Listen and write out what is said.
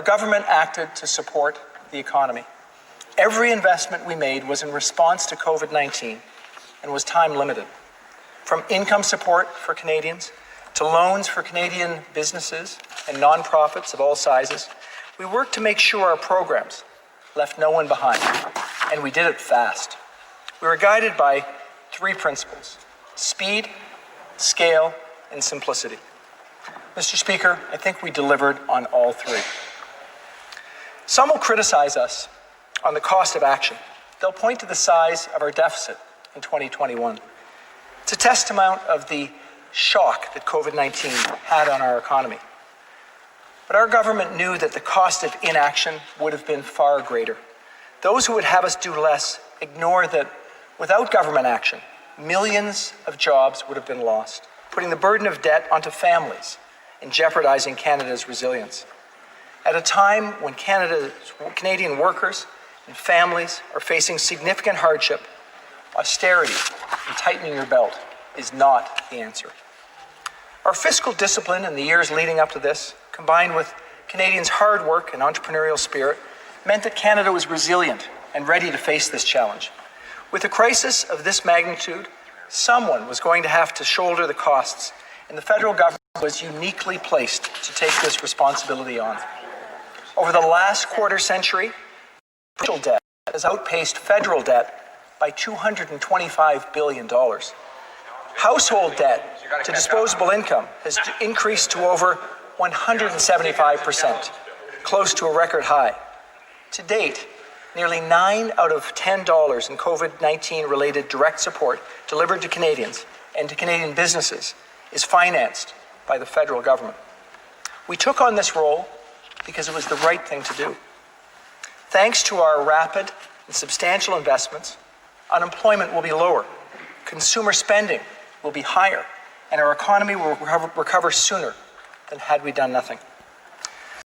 Our government acted to support the economy. Every investment we made was in response to COVID-19 and was time limited. From income support for Canadians to loans for Canadian businesses and nonprofits of all sizes, we worked to make sure our programs left no one behind, and we did it fast. We were guided by three principles: speed, scale, and simplicity. Mr. Speaker, I think we delivered on all three. Some will criticize us on the cost of action. They'll point to the size of our deficit in 2021. It's a testament of the shock that COVID-19 had on our economy. But our government knew that the cost of inaction would have been far greater. Those who would have us do less ignore that without government action, millions of jobs would have been lost, putting the burden of debt onto families and jeopardizing Canada's resilience. At a time when Canadian workers and families are facing significant hardship, austerity and tightening your belt is not the answer. Our fiscal discipline in the years leading up to this, combined with Canadians' hard work and entrepreneurial spirit, meant that Canada was resilient and ready to face this challenge. With a crisis of this magnitude, someone was going to have to shoulder the costs, and the federal government was uniquely placed to take this responsibility on. Over the last quarter century, provincial debt has outpaced federal debt by $225 billion. Household debt to disposable income has increased to over 175%, close to a record high. To date, nearly 9 out of $10 in COVID-19 related direct support delivered to Canadians and to Canadian businesses is financed by the federal government. We took on this role because it was the right thing to do. Thanks to our rapid and substantial investments, unemployment will be lower, consumer spending will be higher, and our economy will recover sooner than had we done nothing.